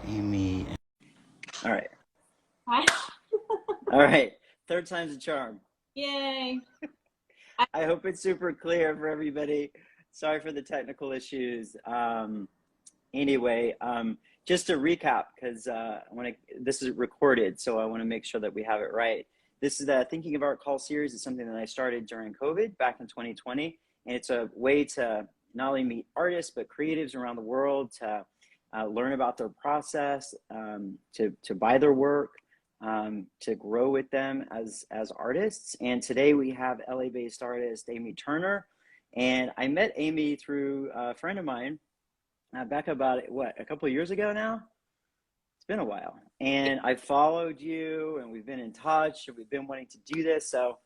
Amy. All right. Hi. All right. Third time's a charm. Yay. I hope it's super clear for everybody. Sorry for the technical issues. Anyway, just to recap, because this is recorded, so I want to make sure that we have it right. This is the Thinking of Art call series. It's something that I started during COVID back in 2020, and it's a way to not only meet artists but creatives around the world to learn about their process, to buy their work, to grow with them as artists. And today we have LA-based artist Amy Turner, and I met Amy through a friend of mine back about a couple of years ago now. It's been a while, and I followed you, and we've been in touch, and we've been wanting to do this. So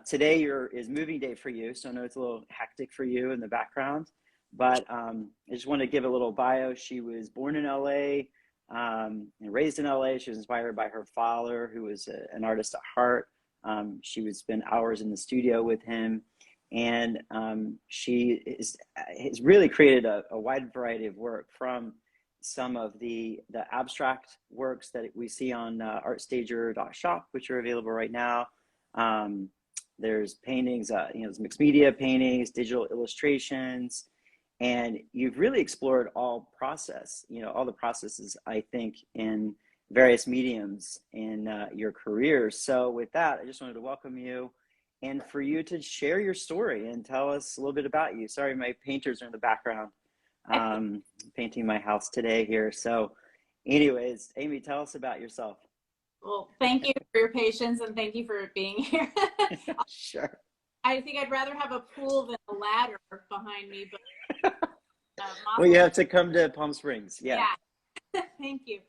today is moving day for you, so I know it's a little hectic for you in the background, but I just want to give a little bio. She was born in LA and raised in LA. She was inspired by her father, who was an artist at heart. She would spend hours in the studio with him, and she has really created a wide variety of work, from some of the abstract works that we see on Artstager.Shop, which are available right now. There's paintings, there's mixed media paintings, digital illustrations, and you've really explored all the processes, I think, in various mediums in your career. So with that, I just wanted to welcome you and for you to share your story and tell us a little bit about you. Sorry, my painters are in the background painting my house today here. So anyways, Amy, tell us about yourself. Well, thank you for your patience, and thank you for being here. Sure. I think I'd rather have a pool than a ladder behind me, but well, you have to come to Palm Springs. Yeah. Thank you.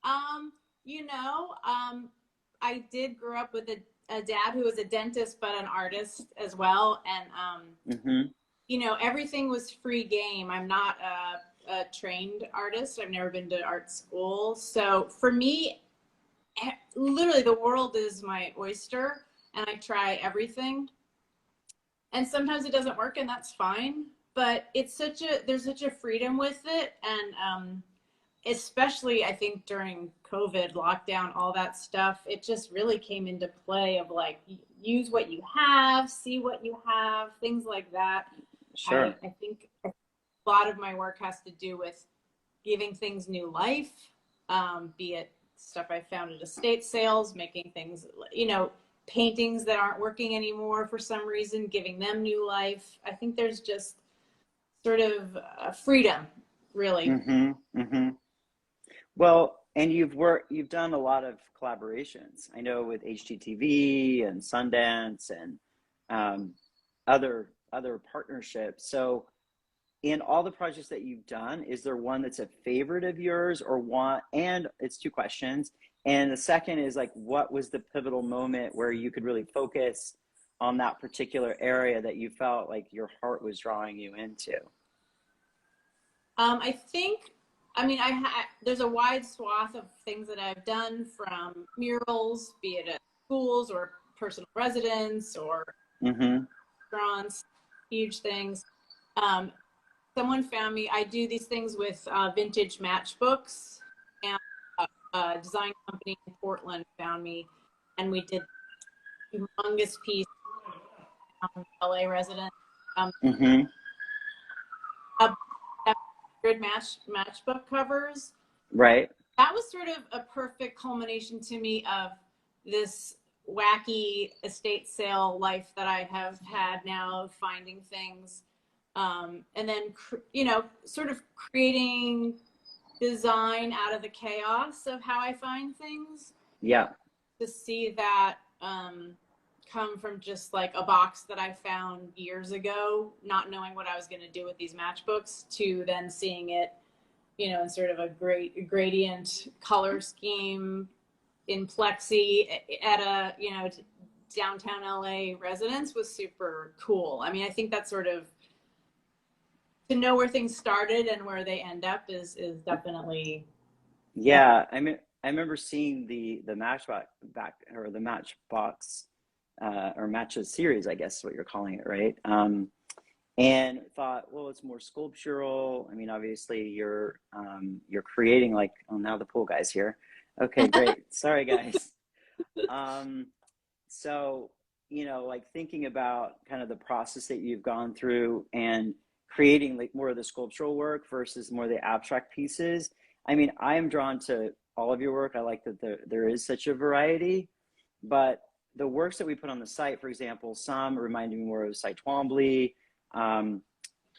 I did grow up with a dad who was a dentist but an artist as well, and everything was free game. I'm not a trained artist. I've never been to art school, so for me, literally the world is my oyster, and I try everything, and sometimes it doesn't work, and that's fine, but there's such a freedom with it. And especially I think during COVID lockdown, all that stuff, it just really came into play of like, use what you have, see what you have, things like that. Sure. I think a lot of my work has to do with giving things new life, be it stuff I found at estate sales, making things, paintings that aren't working anymore for some reason, giving them new life. I think there's just sort of freedom, really. Well, and you've done a lot of collaborations. I know with Hdtv and Sundance and other partnerships. So in all the projects that you've done, is there one that's a favorite of yours, or one? And it's two questions. And the second is, like, what was the pivotal moment where you could really focus on that particular area that you felt like your heart was drawing you into? There's a wide swath of things that I've done, from murals, be it at schools or personal residence or restaurants, huge things. Someone found me. I do these things with vintage matchbooks, and a design company in Portland found me, and we did a humongous piece on LA resident. Matchbook covers. Right. That was sort of a perfect culmination to me of this wacky estate sale life that I have had now, of finding things. And then, sort of creating design out of the chaos of how I find things. Yeah. To see that come from just like a box that I found years ago, not knowing what I was going to do with these matchbooks, to then seeing it, in sort of a great gradient color scheme in plexi at a, downtown LA residence, was super cool. I mean, I think that's sort of, to know where things started and where they end up is definitely. Yeah. I mean, I remember seeing the Matchbox or the Matchbox or Matches series, I guess is what you're calling it, right? and thought, well, it's more sculptural. I mean, obviously you're creating like, oh, now the pool guy's here. Okay, great. Sorry, guys. So, you know, like thinking about kind of the process that you've gone through and creating like more of the sculptural work versus more of the abstract pieces. I mean, I am drawn to all of your work. I like that there is such a variety, but the works that we put on the site, for example, some reminded me more of Cy Twombly.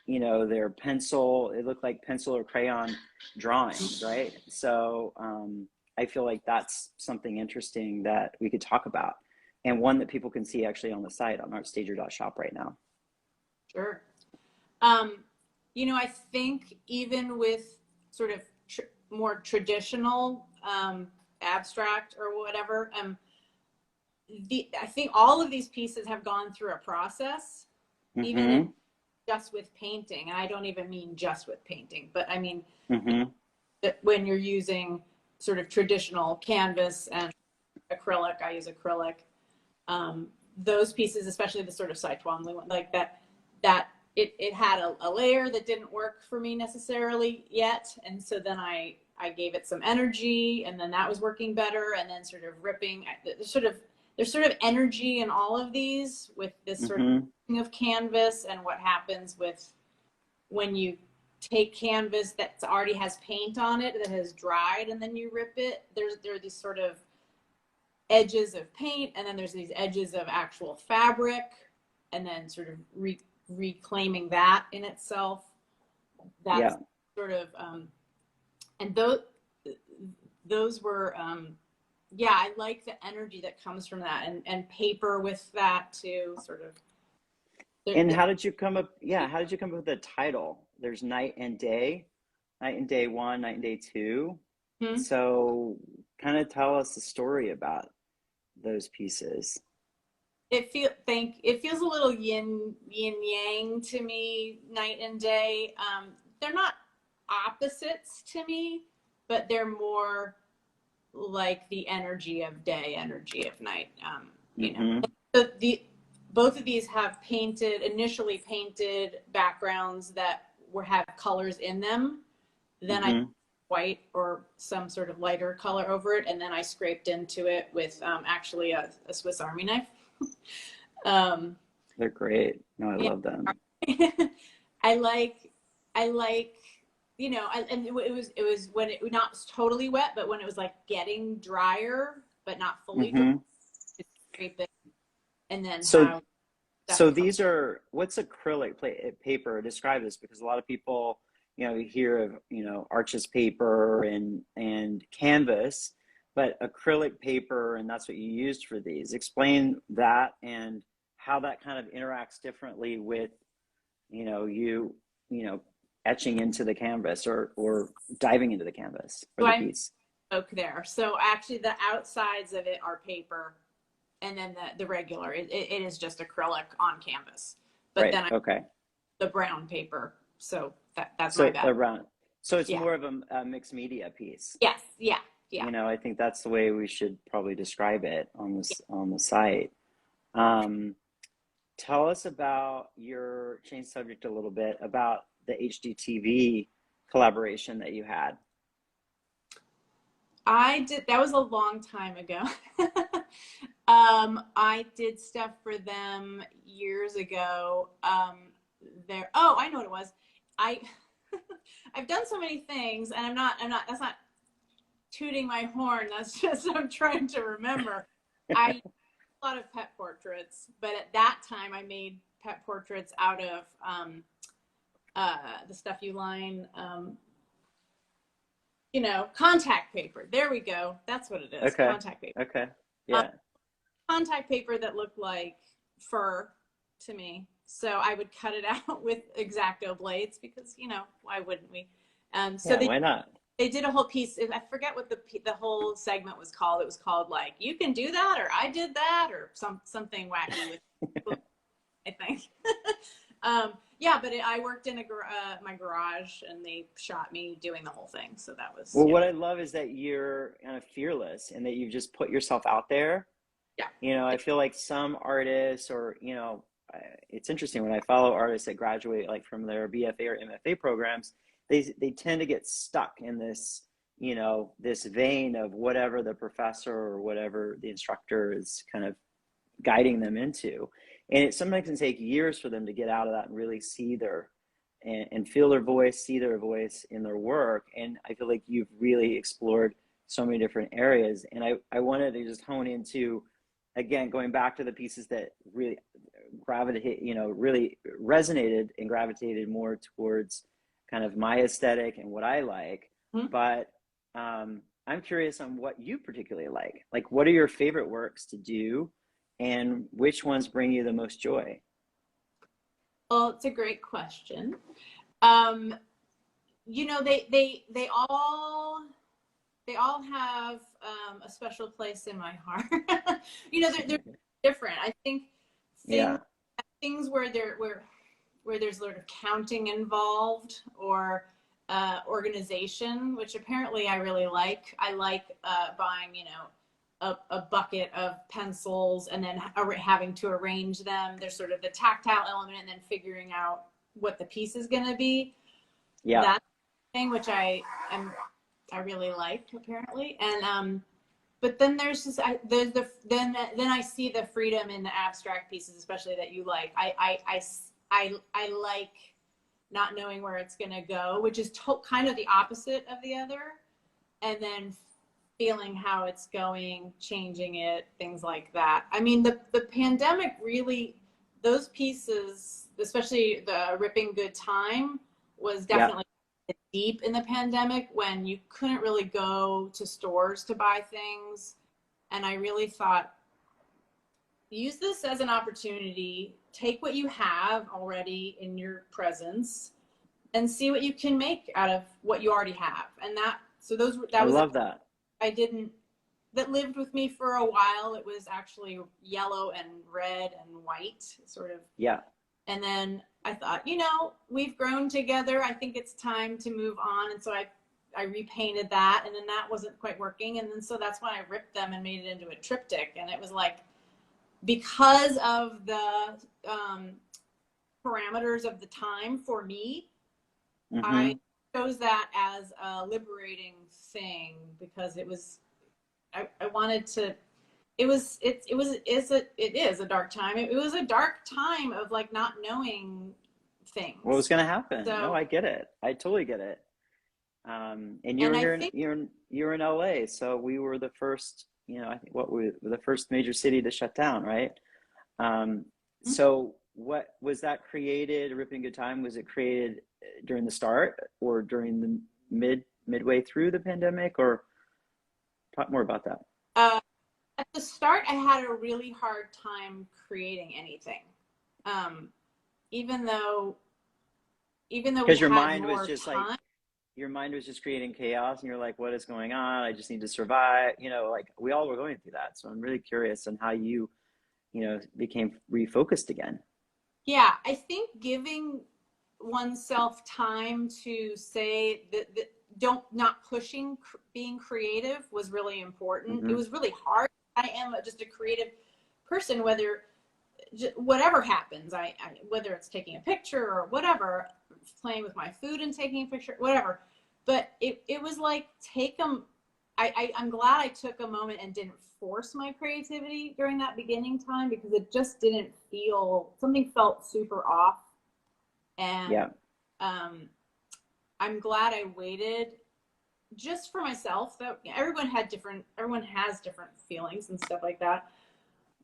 You know, they're pencil, it looked like pencil or crayon drawings, right? So I feel like that's something interesting that we could talk about, and one that people can see actually on the site on Artstager.Shop right now. Sure. You know, I think even with sort of more traditional abstract or whatever, I think all of these pieces have gone through a process, even just with painting. And I don't even mean just with painting, but I mean when you're using sort of traditional canvas and acrylic, I use acrylic. Those pieces, especially the sort of Cy Twombly one, like that it had a layer that didn't work for me necessarily yet. And so then I gave it some energy, and then that was working better. And then sort of ripping, there's sort of energy in all of these with this sort of canvas, and what happens with when you take canvas that already has paint on it that has dried and then you rip it. There are these sort of edges of paint, and then there's these edges of actual fabric, and then sort of reclaiming that in itself. That's sort of and those were yeah, I like the energy that comes from that, and paper with that too, sort of. And how did you come up? Yeah, how did you come up with the title? There's Night and Day 1, Night and Day 2. So kind of tell us the story about those pieces. It feels a little yin yang to me, night and day. They're not opposites to me, but they're more like the energy of day, energy of night. You know, so both of these have initially painted backgrounds that have colors in them. Then I white or some sort of lighter color over it, and then I scraped into it with actually a Swiss Army knife. They're great. No, I love them. I like, you know, and it was when it not totally wet, but when it was like getting drier, but not fully dry, scrape it, and then so these are, what's acrylic paper? Describe this, because a lot of people, you know, you hear of, you know, Arches paper and canvas, but acrylic paper, and that's what you used for these. Explain that and how that kind of interacts differently with, you know, etching into the canvas or diving into the canvas or the piece. There. So actually the outsides of it are paper, and then the regular, it is just acrylic on canvas. But then the brown paper. So that's my bad. So it's more of a mixed media piece. Yes. Yeah. Yeah. You know, I think that's the way we should probably describe it on the site. Tell us about change subject a little bit, about the Hdtv collaboration that you had. That was a long time ago. I did stuff for them years ago. I know what it was. I've done so many things, and that's not tooting my horn. That's just, I'm trying to remember. I did a lot of pet portraits, but at that time I made pet portraits out of the stuff you line, you know, contact paper. There we go. That's what it is. Okay. Contact paper. Okay. Yeah. Contact paper that looked like fur to me. So I would cut it out with X-Acto blades, because, you know, why wouldn't we? Why not? They did a whole piece. I forget what the whole segment was called. It was called like, you can do that, or I did that, or something wacky with I think. Yeah, but I worked in my garage, and they shot me doing the whole thing. So that was. Well, what I love is that you're kind of fearless, and that you just put yourself out there. Yeah. You know, I feel like some artists, or, you know, it's interesting when I follow artists that graduate like from their BFA or MFA programs, they tend to get stuck in this, you know, this vein of whatever the professor or whatever the instructor is kind of guiding them into. And it sometimes can take years for them to get out of that and really see their and feel their voice, see their voice in their work. And I feel like you've really explored so many different areas. And I wanted to just hone into, again, going back to the pieces that really gravitate, you know, really resonated and gravitated more towards kind of my aesthetic and what I like. Mm-hmm. But I'm curious on what you particularly like. Like, what are your favorite works to do, and which ones bring you the most joy? Well, it's a great question. You know, they all have a special place in my heart. You know, they're different. I think things where there's sort of counting involved, or organization, which apparently I really like. I like buying, you know, a bucket of pencils and then having to arrange them. There's sort of the tactile element, and then figuring out what the piece is going to be. Yeah. That thing, which I really like, apparently. And but then there's just then I see the freedom in the abstract pieces, especially that you like. I like not knowing where it's going to go, which is kind of the opposite of the other, and then feeling how it's going, changing it, things like that. I mean, the pandemic really, those pieces, especially the Ripping Good Time, was definitely deep in the pandemic when you couldn't really go to stores to buy things. And I really thought, use this as an opportunity, take what you have already in your presence and see what you can make out of what you already have. And I love that. That lived with me for a while. It was actually yellow and red and white, sort of. Yeah. And then I thought, you know, we've grown together. I think it's time to move on. And so I repainted that, and then that wasn't quite working. And then so that's when I ripped them and made it into a triptych. And it was like, because of the parameters of the time for me, Mm-hmm. I chose that as a liberating thing, because it was, I wanted to, it is a dark time. It was a dark time of like not knowing things. What was going to happen? So, no, I get it. I totally get it. And you're in LA, so we were the first, you know, I think we were the first major city to shut down, right? So what was that created? Ripping Good Time, was it created during the start or during the midway through the pandemic, or talk more about that? At the start, I had a really hard time creating anything, even though because your mind was just time, like, your mind was just creating chaos, and you're like, what is going on? I just need to survive. You know, like we all were going through that. So I'm really curious on how you know, became refocused again. Yeah, I think giving oneself time to say that not pushing being creative was really important. Mm-hmm. It was really hard. I am just a creative person, whatever happens, whether it's taking a picture or whatever, playing with my food and taking a picture, whatever. But it was like, I'm glad I took a moment and didn't force my creativity during that beginning time, because it just didn't something felt super off. And I'm glad I waited just for myself. That everyone has different feelings and stuff like that.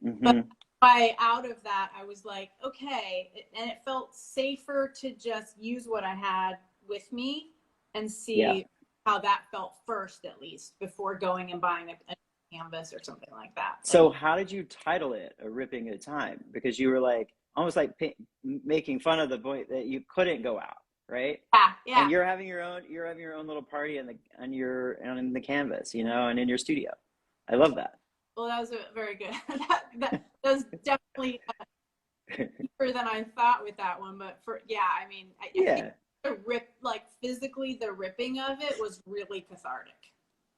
Mm-hmm. But out of that, I was like, okay, and it felt safer to just use what I had with me and see how that felt first, at least, before going and buying a canvas or something like that. So how did you title it A Ripping Good Time? Because you were like, almost like making fun of the point that you couldn't go out, right? Yeah. And you're having your own little party on the canvas, you know, and in your studio. I love that. Well, that was very good. that was definitely deeper than I thought with that one. But I mean, I think the rip, like physically, the ripping of it was really cathartic.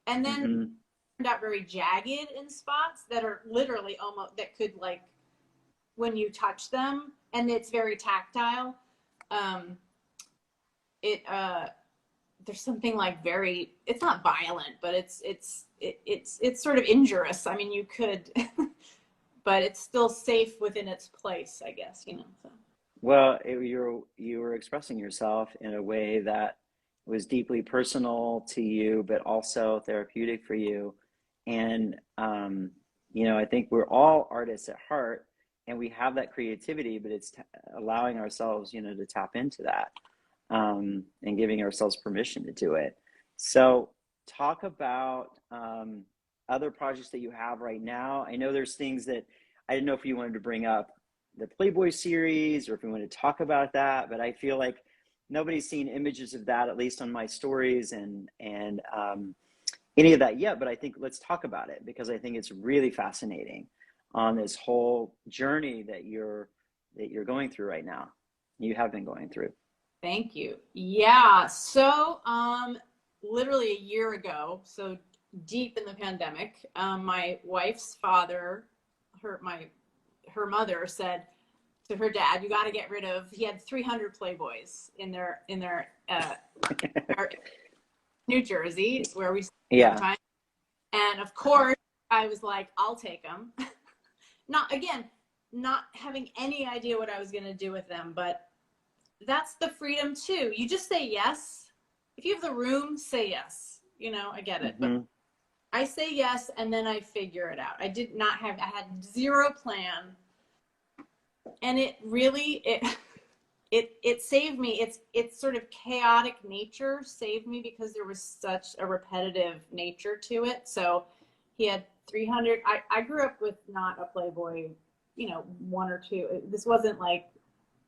And then it turned out very jagged in spots that are literally almost, that could like when you touch them, and it's very tactile. There's something like very, it's not violent, but it's sort of injurious. I mean, you could, but it's still safe within its place, I guess, you know. So. Well, you were expressing yourself in a way that was deeply personal to you, but also therapeutic for you. And, you know, I think we're all artists at heart, and we have that creativity, but it's allowing ourselves, you know, to tap into that, and giving ourselves permission to do it. So talk about other projects that you have right now. I know there's things that I didn't know if you wanted to bring up the Playboy series or if we want to talk about that, but I feel like nobody's seen images of that, at least on my stories and any of that yet. But I think let's talk about it, because I think it's really fascinating on this whole journey that you're going through right now. You have been going through. Thank you. Yeah. So literally a year ago, so deep in the pandemic, my wife's father, her mother said to her dad, "You got to get rid of." He had 300 Playboys in their New Jersey, where we spent some time. And of course, I was like, "I'll take them." Not having any idea what I was going to do with them, but that's the freedom too. You just say yes. If you have the room, say yes. You know, I get it, but I say yes, and then I figure it out. I had zero plan. And it really, it saved me. It's sort of chaotic nature saved me, because there was such a repetitive nature to it. So he had 300. I grew up with not a Playboy, you know, one or two. This wasn't like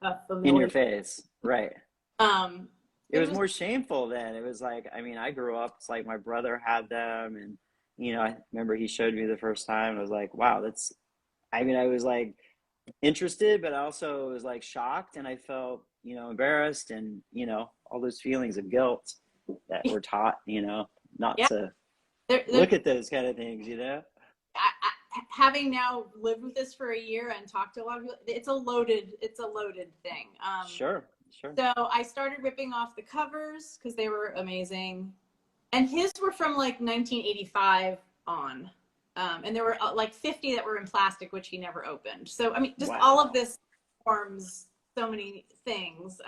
a familiar. In your face, right. It was more was shameful then. It was like, I mean, I grew up, it's like my brother had them, and, you know, I remember he showed me the first time, and I was like, wow, I was like interested, but also was like shocked, and I felt, you know, embarrassed, and, you know, all those feelings of guilt that we're taught, you know, not to look at those kind of things, you know. Having now lived with this for a year and talked to a lot of people, it's a loaded thing. Sure. So I started ripping off the covers because they were amazing, and his were from like 1985 on. And there were like 50 that were in plastic, which he never opened. So, I mean, just all of this forms so many things.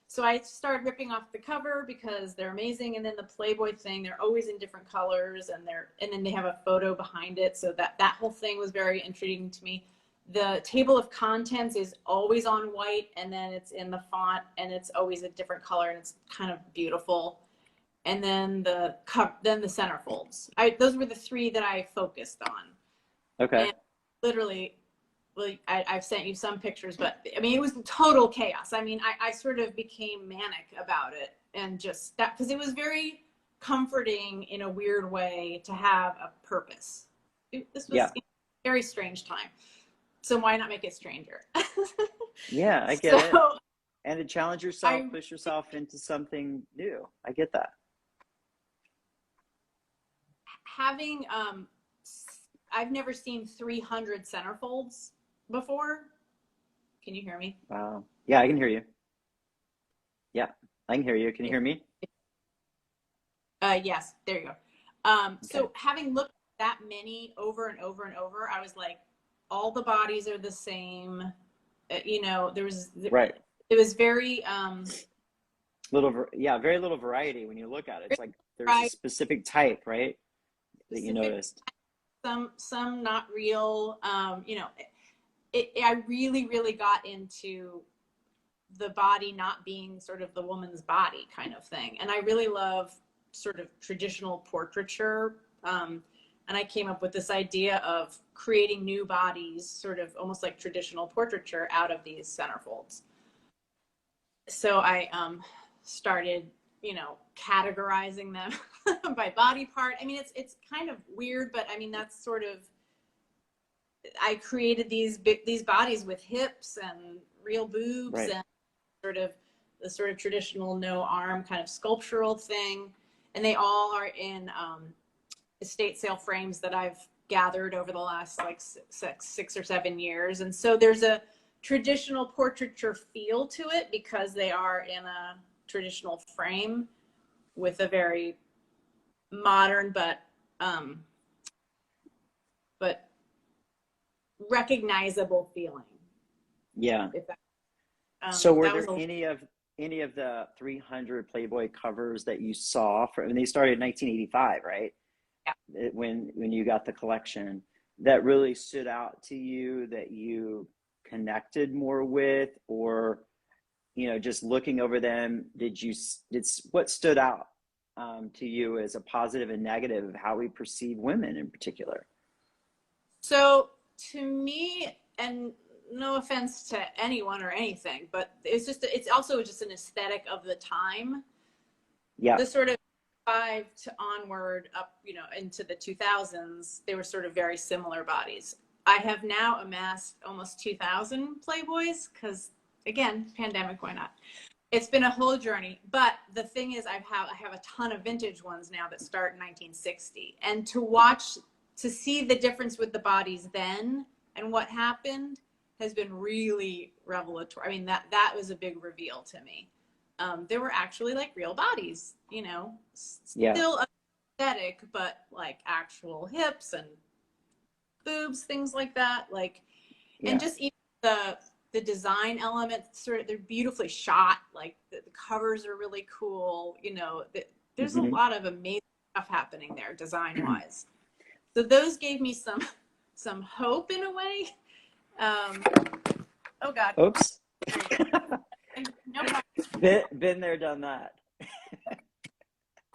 So I started ripping off the cover because they're amazing. And then the Playboy thing, they're always in different colors, and then they have a photo behind it. So that whole thing was very intriguing to me. The table of contents is always on white, and then it's in the font, and it's always a different color, and it's kind of beautiful. And then the centerfolds. Those were the three that I focused on. Okay. And literally, I've sent you some pictures, but I mean, it was total chaos. I mean, I sort of became manic about it, and just that, because it was very comforting in a weird way to have a purpose. This was a very strange time. So why not make it stranger? Yeah, I get it. And to challenge yourself, push yourself into something new. I get that. Having, I've never seen 300 centerfolds before. Can you hear me? Wow. Yeah, I can hear you. Yeah, I can hear you. Can you hear me? Yes, there you go. So having looked at that many over and over and over, I was like, all the bodies are the same. You know, there was it was very very little variety when you look at it. It's like there's a specific type, right? That you noticed. Some not real. You know, I really got into the body not being sort of the woman's body kind of thing, and I really love sort of traditional portraiture. And I came up with this idea of creating new bodies, sort of almost like traditional portraiture, out of these centerfolds. So I started, you know, categorizing them by body part. I mean, it's kind of weird, but I mean, that's sort of, I created these bodies with hips and real boobs, and the sort of traditional no arm kind of sculptural thing. And they all are in estate sale frames that I've gathered over the last like 6 or 7 years. And so there's a traditional portraiture feel to it because they are in a traditional frame with a very modern but recognizable feeling. Yeah. If that, So were there any of the 300 Playboy covers that you saw from, and they started in 1985, right? Yeah. When you got the collection, that really stood out to you, that you connected more with, or, you know, just looking over them, what stood out to you as a positive and negative of how we perceive women in particular? So to me, and no offense to anyone or anything, but it's also just an aesthetic of the time. Yeah. The sort of 5 to onward up, you know, into the 2000s, they were sort of very similar bodies. I have now amassed almost 2,000 Playboys because, again, pandemic, why not? It's been a whole journey. But the thing is, I have a ton of vintage ones now that start in 1960. And to see the difference with the bodies then and what happened has been really revelatory. I mean, that was a big reveal to me. There were actually like real bodies, you know, still aesthetic, but like actual hips and boobs, things like that. Like, and just even the design elements, sort of, they're beautifully shot. Like the covers are really cool. You know, there's a lot of amazing stuff happening there design wise. So those gave me some hope in a way. Oh God. Oops. No Been there, done that.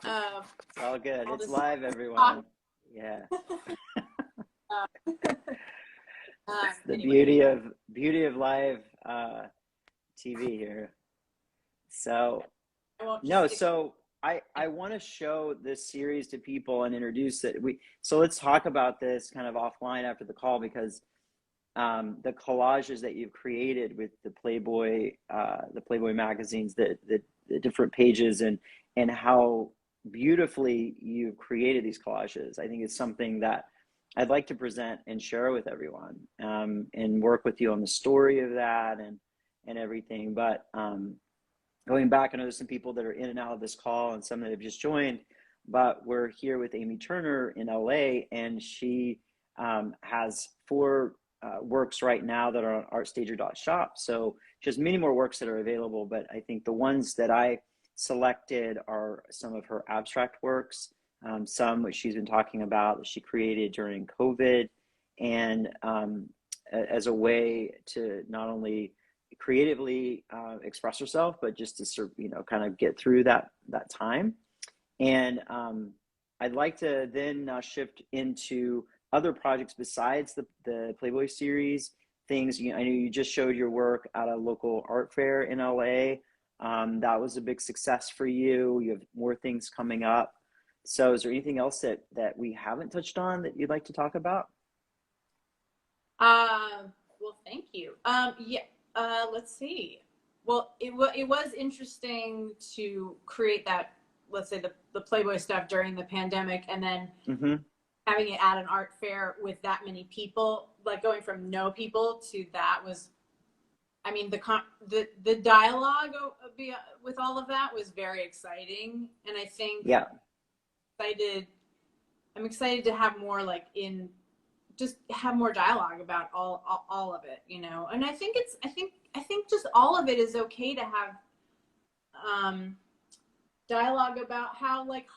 It's all good. It's live, everyone. Yeah. The anyway. beauty of live TV here. So so I want to show this series to people and introduce it. So let's talk about this kind of offline after the call, because the collages that you've created with the Playboy magazines, the different pages, and how beautifully you've created these collages, I think it's something that I'd like to present and share with everyone, and work with you on the story of that and everything. But going back, I know there's some people that are in and out of this call and some that have just joined, but we're here with Amy Turner in LA, and she has 4 works right now that are on Artstager.Shop. So just many more works that are available, but I think the ones that I selected are some of her abstract works, some which she's been talking about that she created during COVID, and as a way to not only creatively express herself, but just to sort of, you know, kind of get through that time. And I'd like to then now shift into other projects besides the Playboy series. Things, I know you just showed your work at a local art fair in LA. That was a big success for you. You have more things coming up. So is there anything else that we haven't touched on that you'd like to talk about? Well, thank you. Let's see. Well, it was interesting to create that, let's say the Playboy stuff during the pandemic, and then having it at an art fair with that many people, like going from no people to that was, I mean, the dialogue with all of that was very exciting. And I think I'm excited to have more, like, just have more dialogue about all of it, you know. And I think just all of it is okay to have dialogue about how, like,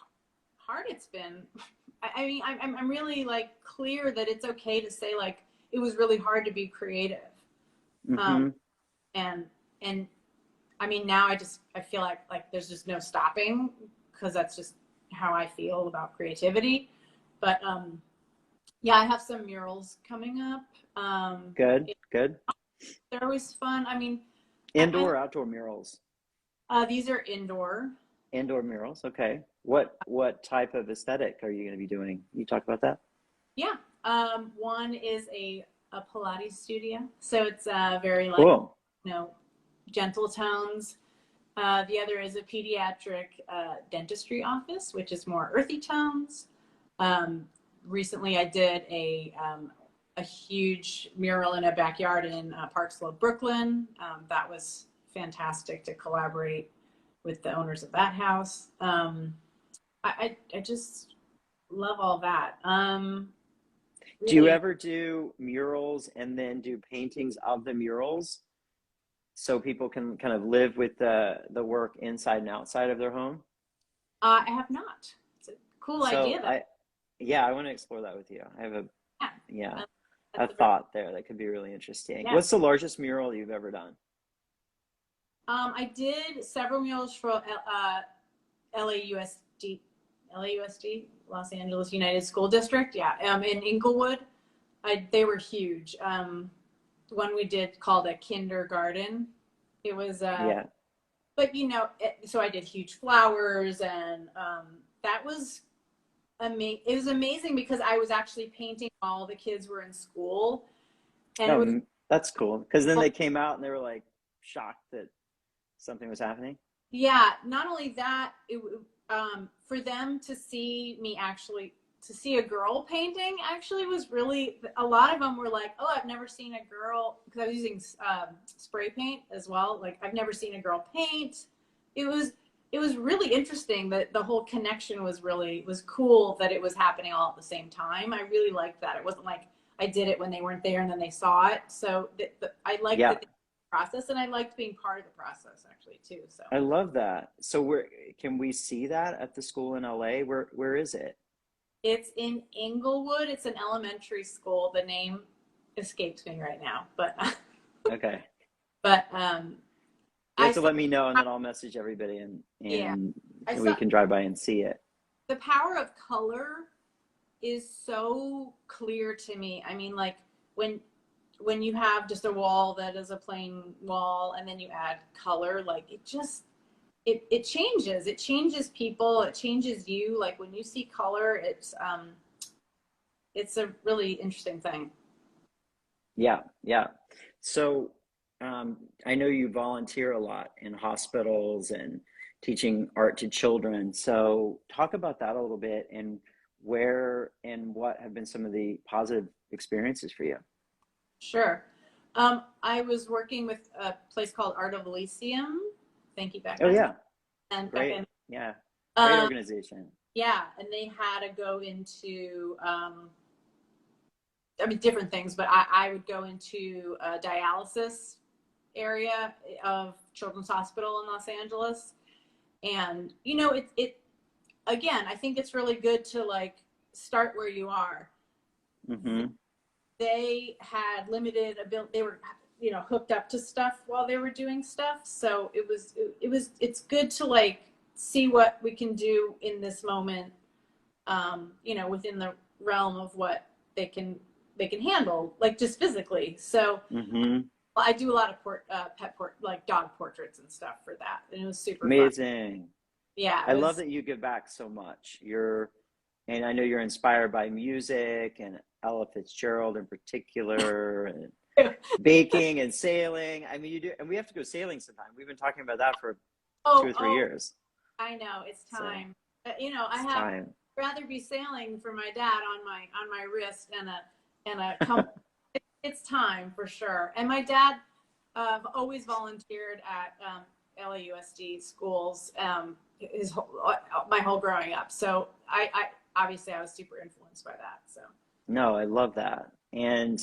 hard it's been. I mean, I'm really, like, clear that it's okay to say, like, it was really hard to be creative. And I mean, now I feel like there's just no stopping, because that's just how I feel about creativity. But yeah, I have some murals coming up. Good. They're always fun. I mean, indoor or outdoor murals? These are indoor. Indoor murals. Okay. What type of aesthetic are you going to be doing? You talk about that? Yeah. One is a Pilates studio. So it's very, like, cool. You know, gentle tones. The other is a pediatric dentistry office, which is more earthy tones. recently I did a huge mural in a backyard in Park Slope, Brooklyn. That was fantastic to collaborate with the owners of that house. I just love all that. Really, Do you ever do murals and then do paintings of the murals so people can kind of live with the work inside and outside of their home? I have not. It's a cool idea though. I want to explore that with you. I have Yeah, a thought there that could be really interesting. Yeah. What's the largest mural you've ever done? I did several murals for LAUSD, Los Angeles United School District. Yeah, in Inglewood. They were huge. One we did called a kindergarten. It was but you know, so I did huge flowers, and that was amazing. It was amazing because I was actually painting while the kids were in school, and that's cool, because then they came out and they were like shocked that something was happening. Yeah, not only that, for them to see me actually, to see a girl painting actually was really, a lot of them were like, oh, I've never seen a girl, because I was using spray paint as well. Like, I've never seen a girl paint. It was really interesting that the whole connection was cool, that it was happening all at the same time. I really liked that. It wasn't like I did it when they weren't there and then they saw it. So I liked the process, and I liked being part of the process actually too. So I love that. So can we see that at the school in LA? Where is it? It's in Inglewood. It's an elementary school. The name escapes me right now, but okay. But you have to let me know, and then I'll message everybody, and we can drive by and see it. The power of color is so clear to me. I mean, like when you have just a wall that is a plain wall, and then you add color, like it changes. It changes people. It changes you. Like when you see color, it's a really interesting thing. Yeah. So I know you volunteer a lot in hospitals and teaching art to children. So talk about that a little bit, and where and what have been some of the positive experiences for you? Sure. I was working with a place called Art of Elysium. Thank you, Becca. Oh yeah. And great. Becca. Yeah. Great organization. Yeah, and they had to go into different things, but I would go into a dialysis area of Children's Hospital in Los Angeles. And, you know, it again, I think it's really good to like start where you are. Mm-hmm. They had limited ability. They were, you know, hooked up to stuff while they were doing stuff. So it's good to like see what we can do in this moment, you know, within the realm of what they can handle, like just physically. So I do a lot of like dog portraits and stuff for that, and it was super amazing. Fun. Yeah, I love that you give back so much. And I know you're inspired by music and Ella Fitzgerald in particular, and baking and sailing. I mean, you do, and we have to go sailing sometime. We've been talking about that for 2 or 3 years. I know, it's time. So, you know, I'd rather be sailing for my dad on my wrist and a it's time for sure. And my dad always volunteered at LAUSD schools my whole growing up. So I obviously I was super influenced by that. So no, I love that. And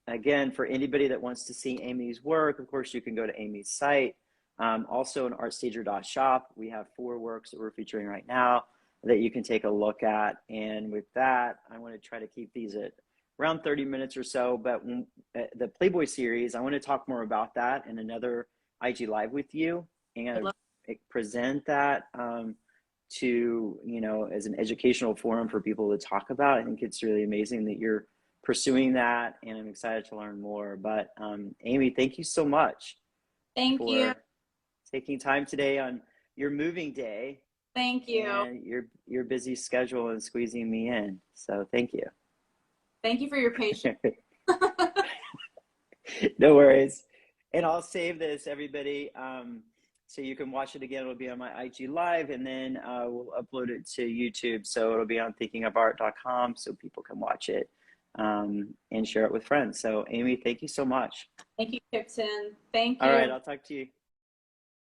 again, for anybody that wants to see Amy's work, of course, you can go to Amy's site. Also on Artstager.Shop, we have 4 works that we're featuring right now that you can take a look at. And with that, I want to try to keep these at around 30 minutes or so. But the Playboy series, I want to talk more about that in another IG Live with you, and present that to, you know, as an educational forum for people to talk about. I think it's really amazing that you're pursuing that, and I'm excited to learn more. But Amy, thank you so much. Thank you. Taking time today on your moving day. Thank you. And your busy schedule and squeezing me in. So thank you. Thank you for your patience. No worries. And I'll save this, everybody. So you can watch it again. It'll be on my IG Live, and then we'll upload it to YouTube. So it'll be on thinkingofart.com so people can watch it and share it with friends. So Amy, thank you so much. Thank you, Kipton. Thank you. All right, I'll talk to you.